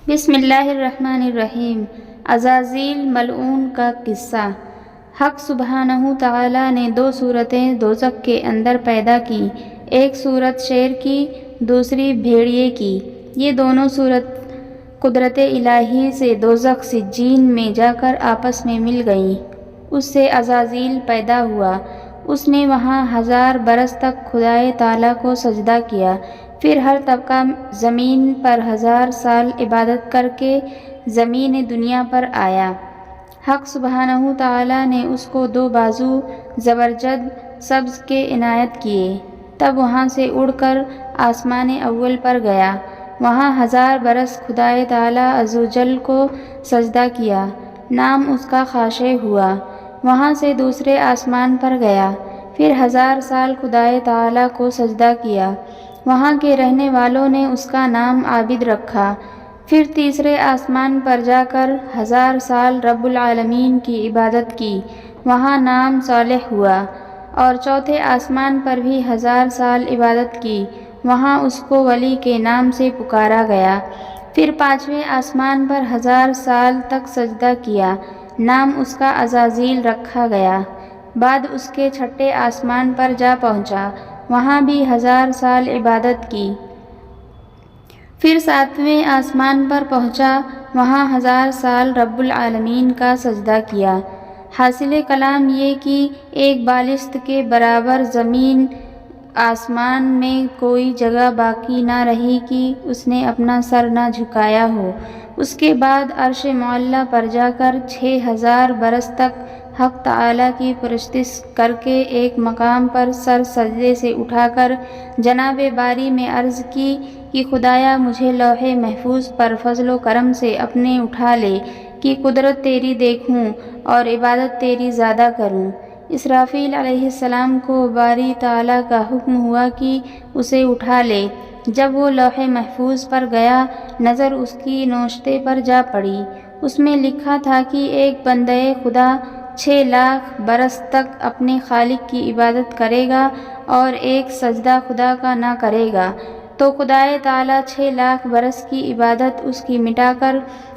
بسم اللہ الرحمن الرحیم۔ عزازیل ملعون کا قصہ۔ حق سبحانہ تعالیٰ نے دو صورتیں دوزخ کے اندر پیدا کی، ایک صورت شیر کی، دوسری بھیڑیے کی۔ یہ دونوں صورت قدرت الہی سے دوزخ سجین میں جا کر آپس میں مل گئیں۔ اس سے عزازیل پیدا ہوا۔ اس نے وہاں 1000 برس تک خدائے تعالیٰ کو سجدہ کیا۔ پھر ہر طبقہ زمین پر 1000 سال عبادت کر کے زمین دنیا پر آیا۔ حق سبحانہ تعالیٰ نے اس کو 2 بازو زبرجد سبز کے عنایت کیے۔ تب وہاں سے اڑ کر آسمان اول پر گیا۔ وہاں 1000 برس خدائے تعالیٰ عزوجل کو سجدہ کیا۔ نام اس کا خاشع ہوا۔ وہاں سے دوسرے آسمان پر گیا۔ پھر 1000 سال خدائے تعالیٰ کو سجدہ کیا۔ وہاں کے رہنے والوں نے اس کا نام عابد رکھا۔ پھر تیسرے آسمان پر جا کر 1000 سال رب العالمین کی عبادت کی۔ وہاں نام صالح ہوا۔ اور چوتھے آسمان پر بھی 1000 سال عبادت کی۔ وہاں اس کو ولی کے نام سے پکارا گیا۔ پھر 5ویں آسمان پر 1000 سال تک سجدہ کیا۔ نام اس کا عزازیل رکھا گیا۔ بعد اس کے 6 آسمان پر جا پہنچا۔ وہاں بھی 1000 سال عبادت کی۔ پھر 7ویں آسمان پر پہنچا۔ وہاں 1000 سال رب العالمین کا سجدہ کیا۔ حاصل کلام یہ کہ ایک بالشت کے برابر زمین آسمان میں کوئی جگہ باقی نہ رہی کہ اس نے اپنا سر نہ جھکایا ہو۔ اس کے بعد عرش معلیٰ پر جا کر 6000 برس تک حق تعالیٰ کی پرستش کر کے ایک مقام پر سر سجدے سے اٹھا کر جناب باری میں عرض کی کہ خدایا مجھے لوح محفوظ پر فضل و کرم سے اپنے اٹھا لے کہ قدرت تیری دیکھوں اور عبادت تیری زیادہ کروں۔ اسرافیل علیہ السلام کو باری تعالیٰ کا حکم ہوا کہ اسے اٹھا لے۔ جب وہ لوح محفوظ پر گیا، نظر اس کی نوشتے پر جا پڑی۔ اس میں لکھا تھا کہ ایک بندہ خدا 6 لاکھ برس تک اپنے خالق کی عبادت کرے گا اور ایک سجدہ خدا کا نہ کرے گا تو خدائے تعالیٰ 6 لاکھ برس کی عبادت اس کی مٹا کر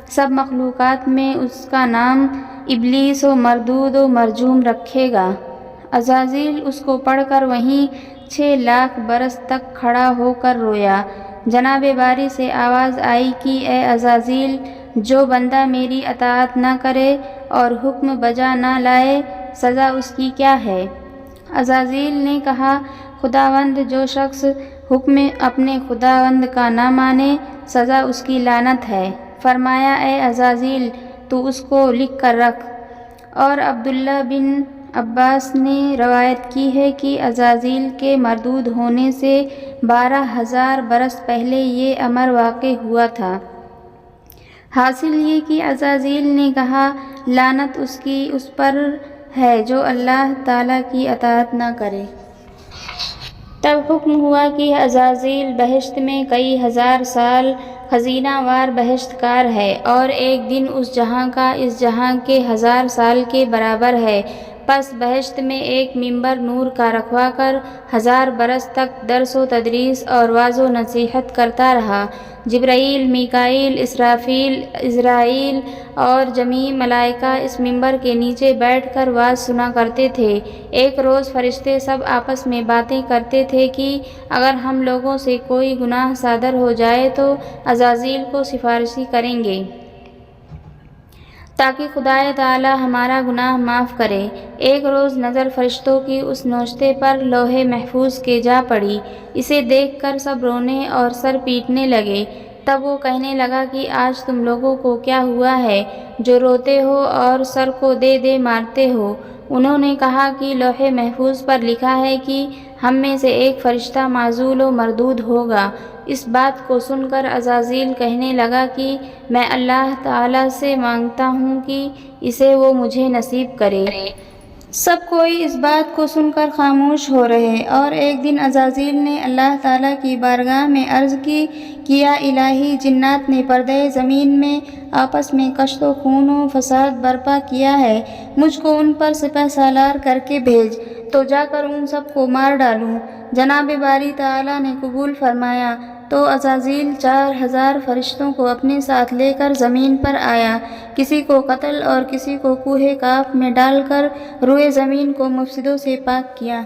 سب مخلوقات میں اس کا نام ابلیس و مردود و مرجوم رکھے گا۔ عزازیل اس کو پڑھ کر وہیں 6 لاکھ برس تک کھڑا ہو کر رویا۔ جناب باری سے آواز آئی کہ اے عزازیل، جو بندہ میری اطاعت نہ کرے اور حکم بجا نہ لائے، سزا اس کی کیا ہے؟ عزازیل نے کہا، خداوند، جو شخص حکم اپنے خداوند کا نہ مانے، سزا اس کی لعنت ہے۔ فرمایا، اے عزازیل، تو اس کو لکھ کر رکھ۔ اور عبداللہ بن عباس نے روایت کی ہے کہ عزازیل کے مردود ہونے سے 12000 برس پہلے یہ امر واقع ہوا تھا۔ حاصل یہ کہ عزازیل نے کہا، لعنت اس پر ہے جو اللہ تعالیٰ کی اطاعت نہ کرے۔ تب حکم ہوا کہ عزازیل بہشت میں کئی 1000 سال خزینہ وار بہشت کار ہے اور ایک دن اس جہاں کا اس جہاں کے 1000 سال کے برابر ہے۔ پس بہشت میں ایک ممبر نور کا رکھوا کر 1000 برس تک درس و تدریس اور واعظ و نصیحت کرتا رہا۔ جبرائیل، میکائیل، اسرافیل، عزرائیل اور جمیع ملائکہ اس ممبر کے نیچے بیٹھ کر واعظ سنا کرتے تھے۔ ایک روز فرشتے سب آپس میں باتیں کرتے تھے کہ اگر ہم لوگوں سے کوئی گناہ صادر ہو جائے تو عزازیل کو سفارشی کریں گے تاکہ خدائے تعالیٰ ہمارا گناہ معاف کرے۔ ایک روز نظر فرشتوں کی اس نوشتے پر لوح محفوظ کے جا پڑی۔ اسے دیکھ کر سب رونے اور سر پیٹنے لگے۔ تب وہ کہنے لگا کہ آج تم لوگوں کو کیا ہوا ہے جو روتے ہو اور سر کو دے دے مارتے ہو؟ انہوں نے کہا کہ لوح محفوظ پر لکھا ہے کہ ہم میں سے ایک فرشتہ معزول و مردود ہوگا۔ اس بات کو سن کر عزازیل کہنے لگا کہ میں اللہ تعالیٰ سے مانگتا ہوں کہ اسے وہ مجھے نصیب کرے۔ سب کوئی اس بات کو سن کر خاموش ہو رہے اور ایک دن عزازیل نے اللہ تعالیٰ کی بارگاہ میں عرض کی کہ یا الہی، جنات نے پردہ زمین میں آپس میں کشت و خون و فساد برپا کیا ہے، مجھ کو ان پر سپہ سالار کر کے بھیج تو جا کر ان سب کو مار ڈالوں۔ جناب باری تعالیٰ نے قبول فرمایا۔ تو عزازیل 4000 فرشتوں کو اپنے ساتھ لے کر زمین پر آیا، کسی کو قتل اور کسی کو کوہ کاف میں ڈال کر روئے زمین کو مفسدوں سے پاک کیا۔